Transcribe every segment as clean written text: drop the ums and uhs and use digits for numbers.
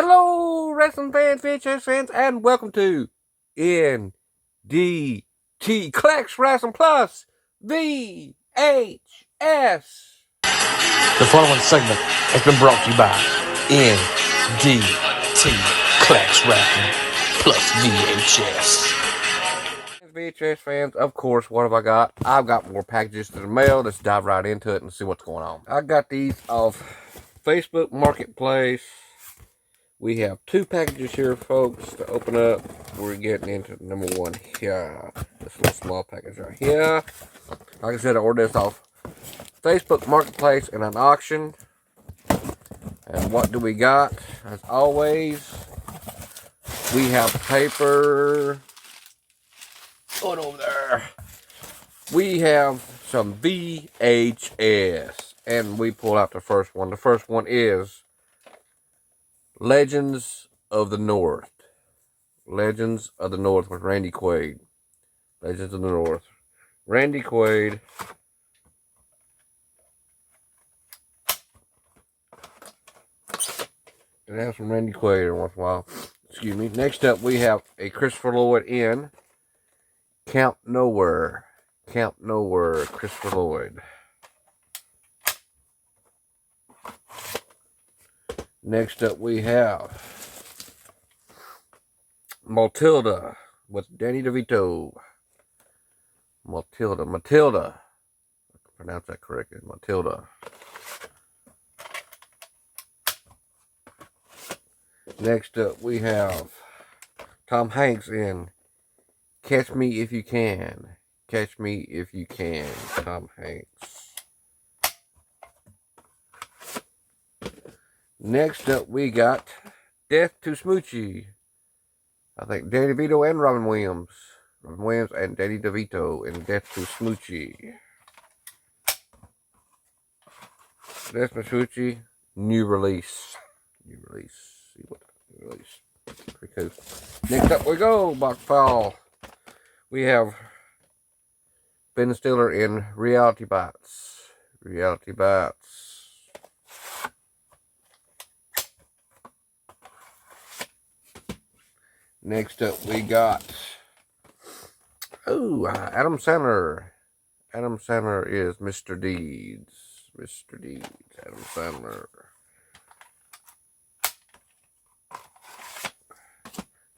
Hello, wrestling fans, VHS fans, and welcome to NDT Collects Wrestling Plus VHS. The following segment has been brought to you by NDT Collects Wrestling Plus VHS. VHS fans, of course, what have I got? I've got more packages to the mail. Let's dive right into it and see what's going on. I got these off Facebook Marketplace. We have two packages here, folks, to open up. We're getting into number one here. This little small package right here. Like I said, I ordered this off Facebook Marketplace in an auction. And what do we got? As always, we have paper. Going over there. We have some VHS. And we pull out the first one. The first one is Legends of the North. Legends of the North with Randy Quaid. Legends of the North. Randy Quaid. And have some Randy Quaid every once in a while. Excuse me. Next up, we have a Christopher Lloyd in Camp Nowhere. Camp Nowhere, Christopher Lloyd. Next up, we have Matilda with Danny DeVito. Matilda. I can pronounce that correctly. Matilda. Next up, we have Tom Hanks in Catch Me If You Can. Catch Me If You Can. Tom Hanks. Next up, we got Death to Smoochie. I think Danny DeVito and Robin Williams. Robin Williams and Danny DeVito in Death to Smoochie. Death to Smoochie, new release. See what new release. Pretty cool. Next up we go, box file. We have Ben Stiller in Reality Bites. Reality Bites. Next up we got Adam Sandler. Adam Sandler is Mr. Deeds. Mr. Deeds. Adam Sandler.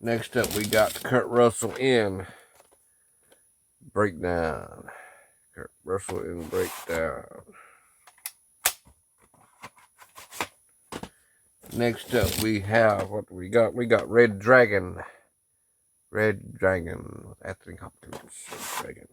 Next up we got Kurt Russell in Breakdown. Kurt Russell in Breakdown. Next up we have, what do we got? We got Red Dragon. Red Dragon with Anthony Hopkins. Red Dragon.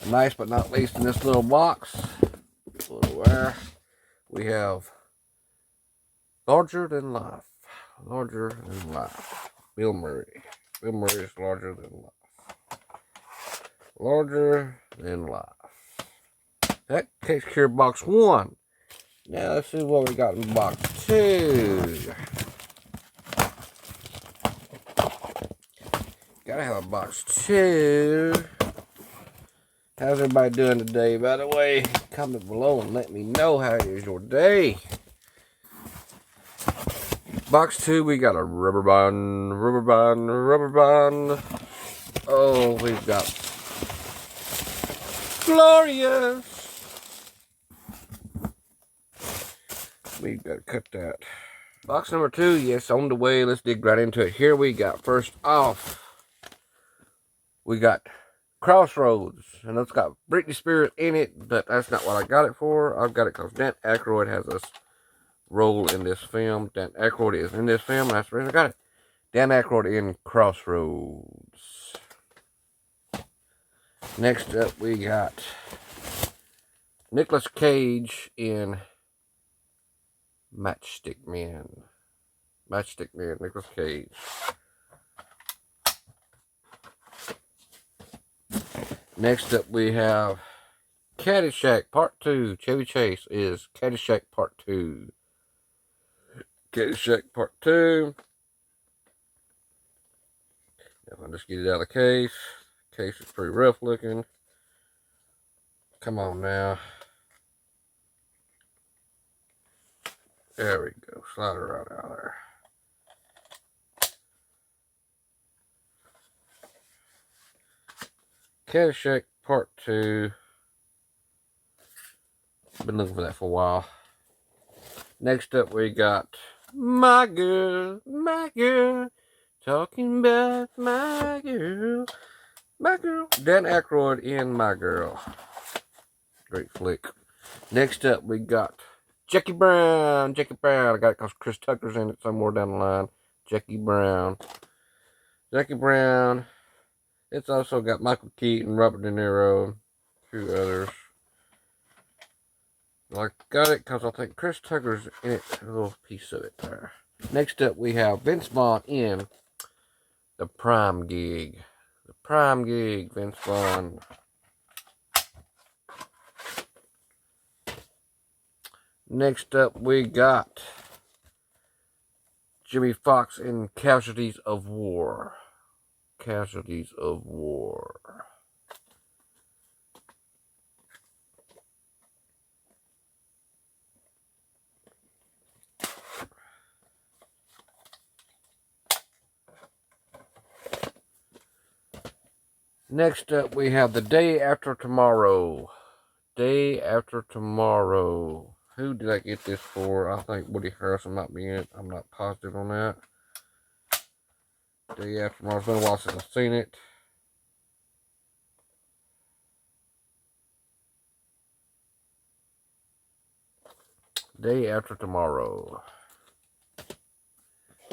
Nice but not least in this little box, we have Larger Than Life. Larger Than Life. Bill Murray. Bill Murray is Larger Than Life. Larger Than Life. That takes care of box one. Now let's see what we got in box two. Gotta have a box two. How's everybody doing today? By the way, comment below and let me know how is your day. Box two, we got a rubber band. Oh, we've got Glorious. We've got to cut that. Box number two, yes, on the way. Let's dig right into it. Here we got, first off, we got Crossroads, and it's got Britney Spears in it, but that's not what I got it for. I've got it because Dan Aykroyd has this role in this film. Dan Aykroyd is in this film, and that's the reason I got it. Dan Aykroyd in Crossroads. Next up, we got Nicolas Cage in Matchstick Man. Matchstick Man, Nicolas Cage. Next up, we have Caddyshack Part 2. Chevy Chase is Caddyshack Part 2. Caddyshack Part 2. If I just get it out of the case. The case is pretty rough looking. Come on now. There we go. Slide her right out of there. Caddyshack Part 2. Been looking for that for a while. Next up, we got My Girl, talking about my girl, Dan Aykroyd in My Girl. Great flick. Next up, we got Jackie Brown. I got it because Chris Tucker's in it somewhere down the line. Jackie Brown. It's also got Michael Keaton, Robert De Niro, a few others. I got it because I think Chris Tucker's in it, a little piece of it there. Next up, we have Vince Vaughn in The Prime Gig. Vince Vaughn. Next up, we got Jimmy Fox in Casualties of War. Next up, we have The Day After Tomorrow. Who did I get this for? I think Woody Harrelson might be in it. I'm not positive on that. Day After Tomorrow. It's been a while since I've seen it. Day After Tomorrow.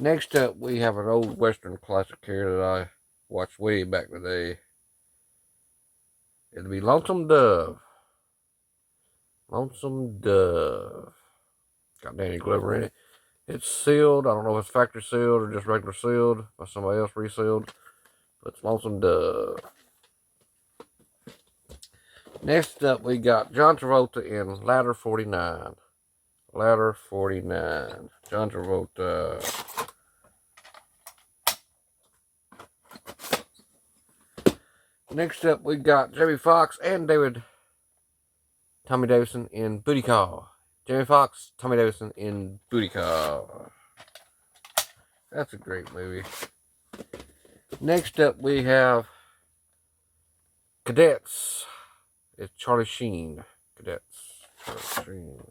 Next up, we have an old Western classic here that I watched way back in the day. It'll be Lonesome Dove. Got Danny Glover in it. It's sealed. I don't know if it's factory sealed or just regular sealed by somebody else resealed. But it's Lonesome Dove. Next up, we got John Travolta in Ladder 49. John Travolta. Next up, we got Jamie Foxx and Tommy Davidson in Booty Call. Jamie Foxx, Tommy Davidson in Booty Call. That's a great movie. Next up, we have Cadets. It's Charlie Sheen. Cadets. Charlie Sheen.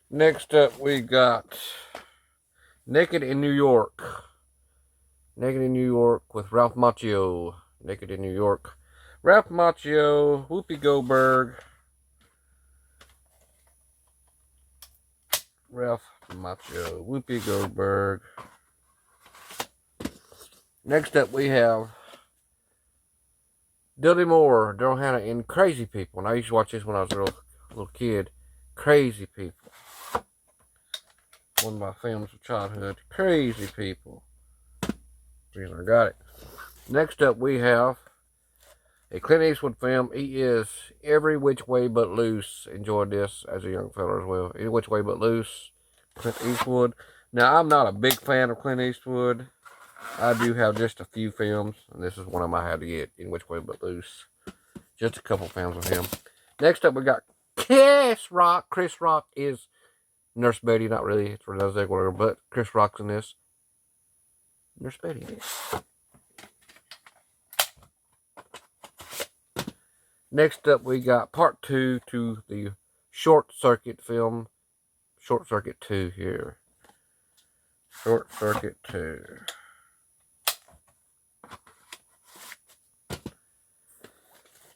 Next up, we got Naked in New York. With Ralph Macchio. Naked in New York. Ralph Macchio, Whoopi Goldberg. Next up, we have Dudley Moore, Daryl Hannah in Crazy People. And I used to watch this when I was a little kid. Crazy People. One of my films of childhood. Crazy People. Reason I got it. Next up, we have a Clint Eastwood film. He is Every Which Way But Loose. Enjoyed this as a young fella as well. Every Which Way But Loose. Clint Eastwood. Now, I'm not a big fan of Clint Eastwood. I do have just a few films, and this is one of them I had to get. In Which Way But Loose. Just a couple films of him. Next up, we got Chris Rock. Chris Rock is Nurse Betty. Not really. It's Renee Zellweger, but Chris Rock's in this. Nurse Betty is. Next up, we got part 2 to the Short Circuit film. Short Circuit 2 here. Short Circuit 2.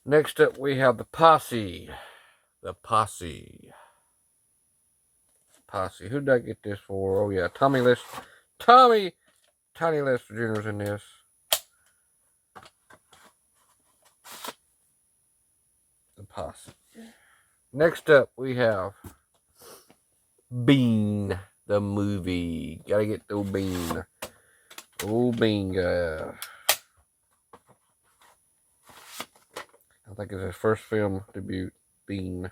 Next up, we have The Posse. Who did I get this for? Oh, yeah. Tiny Lester Jr.'s in this. The Posse. Next up, we have Bean, the movie. Gotta get the Bean. Old Bean guy. I think it's his first film debut, Bean.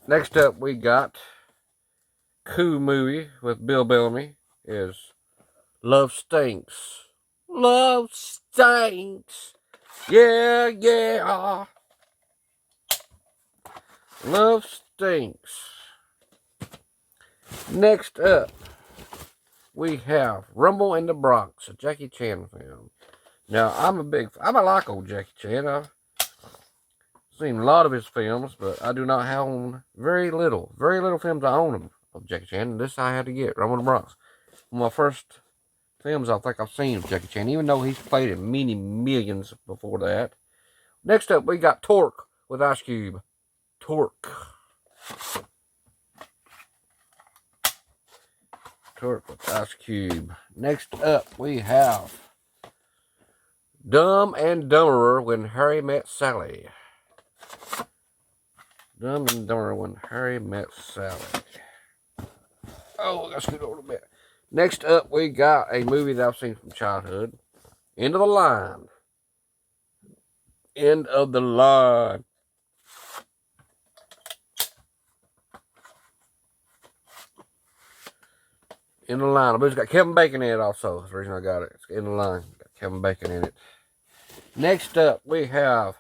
Next up, we got cool movie with Bill Bellamy is Love Stinks. Love stinks. Yeah, yeah. Love stinks. Next up, we have Rumble in the Bronx, a Jackie Chan film. Now, I like old Jackie Chan. I've seen a lot of his films, but I do not own very little films I own of Jackie Chan. This I had to get, Rumble in the Bronx. One of my first films I think I've seen of Jackie Chan, even though he's played in many millions before that. Next up, we got Torque with Ice Cube. Torque with Ice Cube. Next up, we have Dumb and Dumberer When Harry Met Sally. Dumb and Dumberer When Harry Met Sally. Oh, I got to scoot over a bit. Next up, we got a movie that I've seen from childhood. End of the Line. End of the Line. In the Line. But it's got Kevin Bacon in it also. That's the reason I got it. It's in the Line. Got Kevin Bacon in it. Next up, we have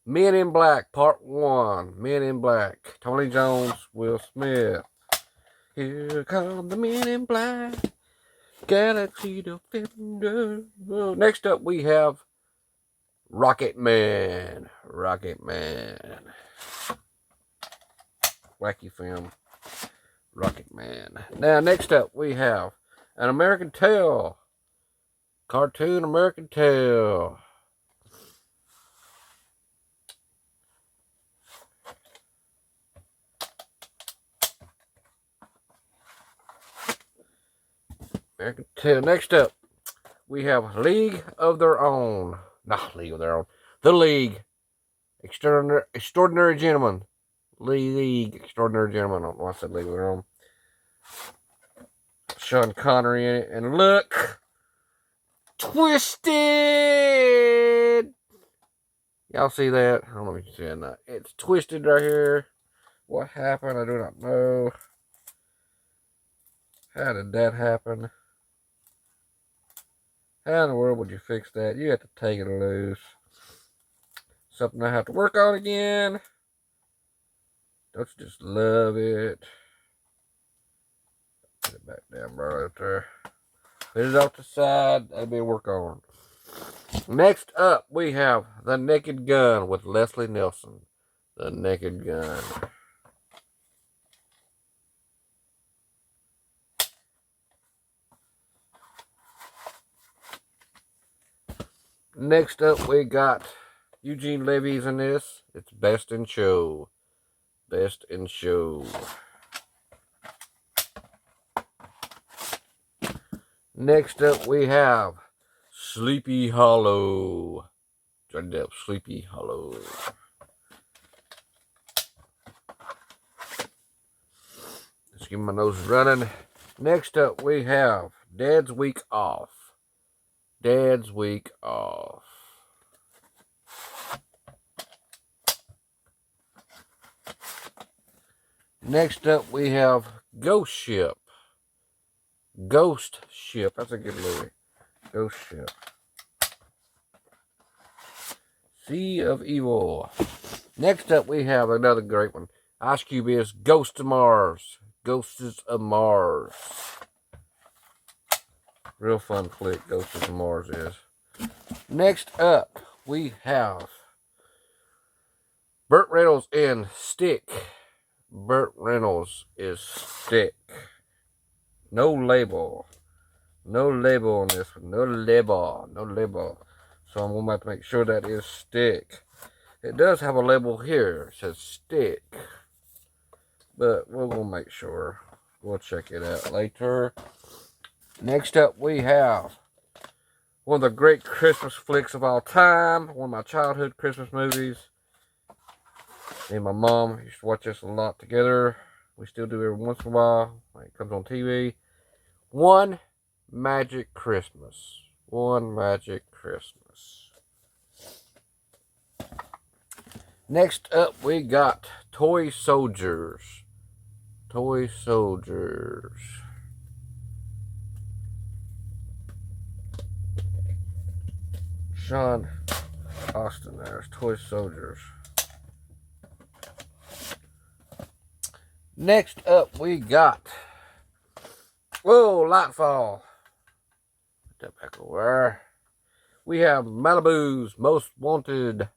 Men in Black Part 1. Men in Black. Tony Jones, Will Smith. Here come the Men in Black. Galaxy Defender. Next up, we have Rocket Man. Rocket Man. Wacky film. Rocket Man. Now, next up, we have An American Tale. Cartoon American Tale. American Tale. Next up, we have League of Their Own. Not League of Their Own. The League. Extraordinary Gentlemen. League. Extraordinary Gentlemen. I don't know why I said League of Their Own. Sean Connery in it. And look. Twisted. Y'all see that? I don't know if you can see it or not. It's twisted right here. What happened? I do not know. How did that happen? How in the world would you fix that? You have to take it loose. Something I have to work on again. Don't you just love it? Put it back down, bro, right there. Put it off the side. That'll be a work on. Next up, we have The Naked Gun with Leslie Nielsen. The Naked Gun. Next up, we got Eugene Levy's in this. It's Best in Show. Best in Show. Next up, we have Sleepy Hollow. Johnny Depp, Sleepy Hollow. Let's get my nose running. Next up, we have Dad's Week Off. Dad's Week Off. Next up, we have Ghost Ship. Ghost Ship. That's a good movie. Ghost Ship. Sea of Evil. Next up, we have another great one. Ice Cube is Ghosts of Mars. Ghosts of Mars. Real fun flick, Ghosts of Mars is. Next up, we have Burt Reynolds in Stick. Burt Reynolds is Stick. No label. No label on this one. No label. No label. So I'm going to have to make sure that is Stick. It does have a label here. It says Stick. But we're going to make sure. We'll check it out later. Next up, we have one of the great Christmas flicks of all time. One of my childhood Christmas movies. Me and my mom used to watch this a lot together. We still do every once in a while. When it comes on TV. One Magic Christmas. One Magic Christmas. Next up, we got Toy Soldiers. Toy Soldiers. Sean Austin. There's Toy Soldiers. Next up, we got, whoa, Lightfall. Put that back over. We have Malibu's Most Wanted.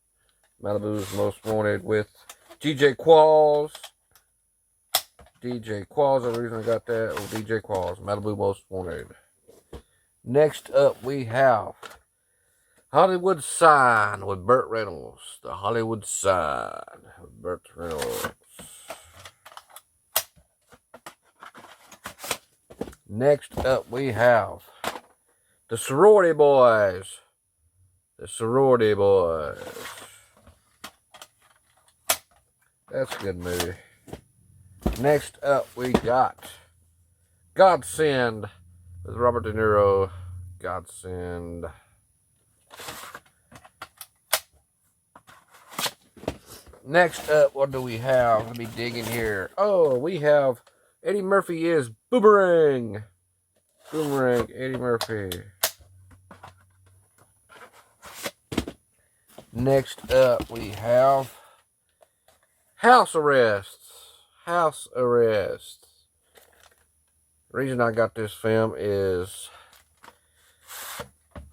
Malibu's Most Wanted with DJ Qualls. DJ Qualls, the reason I got that. Oh, DJ Qualls, Malibu Most Wanted. Next up, we have Hollywood Sign with Burt Reynolds. The Hollywood Sign with Burt Reynolds. Next up, we have the Sorority Boys. The Sorority Boys. That's a good movie. Next up, we got Godsend with Robert De Niro. Godsend. Next up, what do we have? Let me dig in here. Oh, we have Eddie Murphy is Boomerang. Boomerang, Eddie Murphy. Next up, we have House Arrest. House Arrest. The reason I got this film is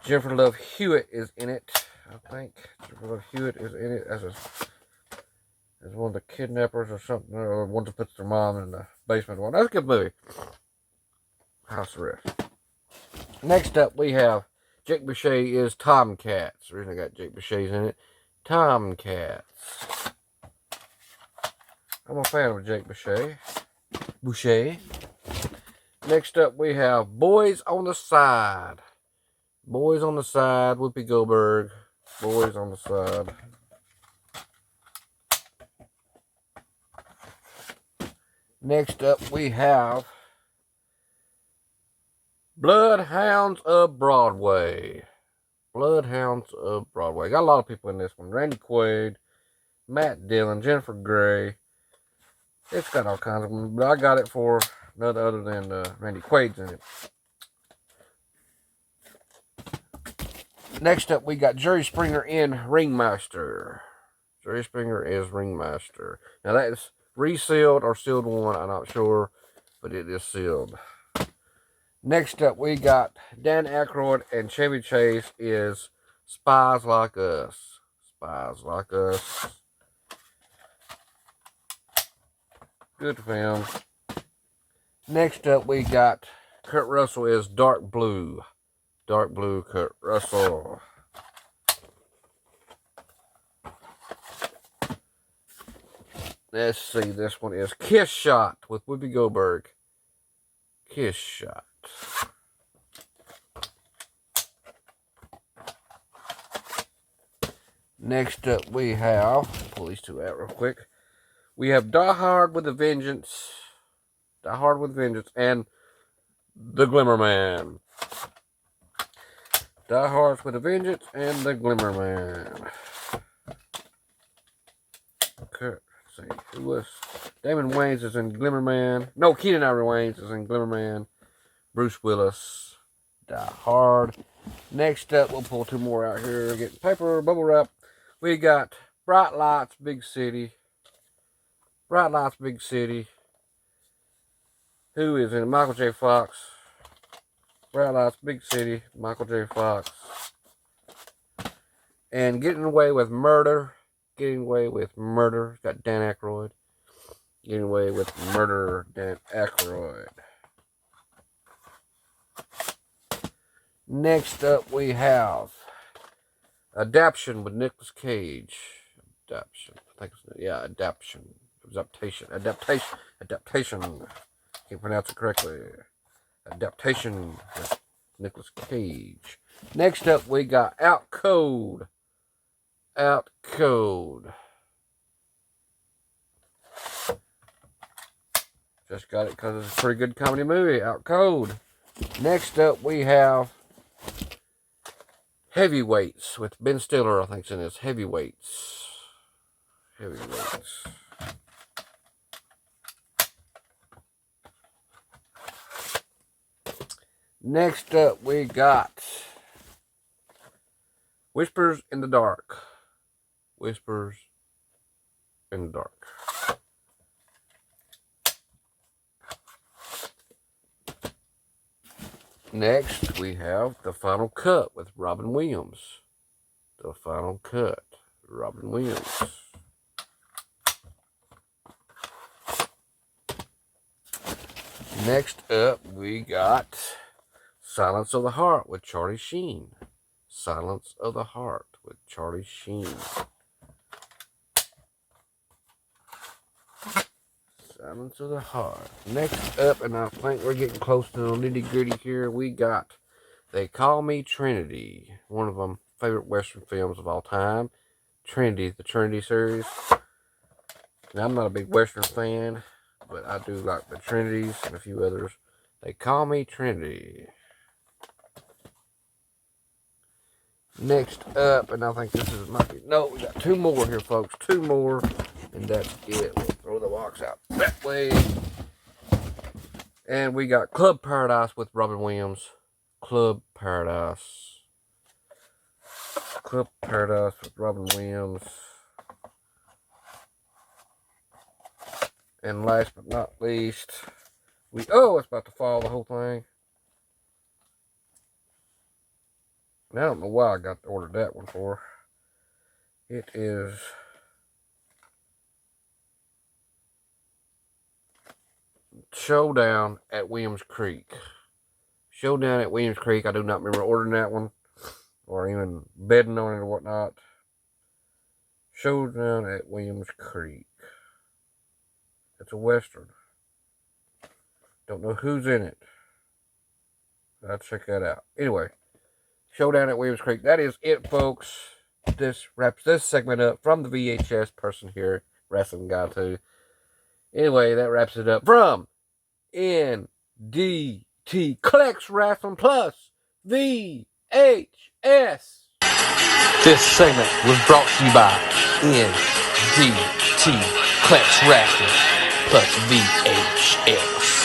Jennifer Love Hewitt is in it. I think Jennifer Love Hewitt is in it as one of the kidnappers or something, or one that puts their mom in the basement. Well, that's a good movie. House Arrest. Next up, we have Jake Boucher is Tomcats. The reason I got Jake Boucher's in it, Tomcats. I'm a fan of Jake Boucher. Next up, we have Boys on the Side. Boys on the Side, Whoopi Goldberg. Boys on the Side. Next up, we have Bloodhounds of Broadway. Bloodhounds of Broadway. Got a lot of people in this one. Randy Quaid, Matt Dillon, Jennifer Grey. It's got all kinds of them, but I got it for none other than Randy Quaid's in it. Next up, we got Jerry Springer in Ringmaster. Jerry Springer is Ringmaster. Now that is resealed or sealed one, I'm not sure, but it is sealed. Next up, we got Dan Aykroyd and Chevy Chase is Spies Like Us. Spies Like Us. Good film. Next up, we got Kurt Russell is Dark Blue. Dark Blue, Kurt Russell. Let's see, this one is Kiss Shot with Whoopi Goldberg. Kiss Shot. Next up, we have, pull these two out real quick. We have Die Hard with a Vengeance. Die Hard with Vengeance and The Glimmer Man. Die Hard with a Vengeance and The Glimmer Man. Okay, let's see. Who was Damon Wayans is in Glimmer Man. No, Keenan Ivory Wayans is in Glimmer Man. Bruce Willis. Die Hard. Next up, we'll pull two more out here. Get paper, bubble wrap. We got Bright Lights, Big City. Bright Lights, Big City. Who is in Michael J. Fox. Bright Lights, Big City, Michael J. Fox. And Getting Away with Murder. Getting Away with Murder. It's got Dan Aykroyd. Getting Away with Murder, Dan Aykroyd. Next up, we have Adaption with Nicolas Cage. Adaption. I think it's, yeah, Adaption. Adaptation. Can't pronounce it correctly. Adaptation with Nicolas Cage. Next up, we got Outcode. Outcode. Just got it because it's a pretty good comedy movie. Outcode. Next up, we have Heavyweights with Ben Stiller, I think it's in this. Heavyweights. Heavyweights. Next up, we got Whispers in the Dark. Whispers in the Dark. Next, we have The Final Cut with Robin Williams. The Final Cut, Robin Williams. Next up, we got Silence of the Heart with Charlie Sheen. Silence of the Heart with Charlie Sheen. Silence of the Heart. Next up, and I think we're getting close to the nitty-gritty here, we got They Call Me Trinity. One of my favorite Western films of all time. Trinity, the Trinity series. Now, I'm not a big Western fan, but I do like the Trinities and a few others. They Call Me Trinity. Next up, and I think this is no, we got two more here, folks. Two more, and that's it. We'll throw the box out that way. And we got Club Paradise with Robin Williams. Club Paradise. Club Paradise with Robin Williams. And last but not least, it's about to fall, the whole thing. And I don't know why I got ordered that one for. It is Showdown at Williams Creek. Showdown at Williams Creek. I do not remember ordering that one or even betting on it or whatnot. Showdown at Williams Creek. It's a Western. Don't know who's in it. I'll check that out. Anyway, Showdown at Williams Creek. That is it, folks. This wraps this segment up from the VHS person here, Wrestling Guy 2. Anyway, that wraps it up from NDT Collects Wrestling Plus VHS. This segment was brought to you by NDT Collects Wrestling Plus VHS.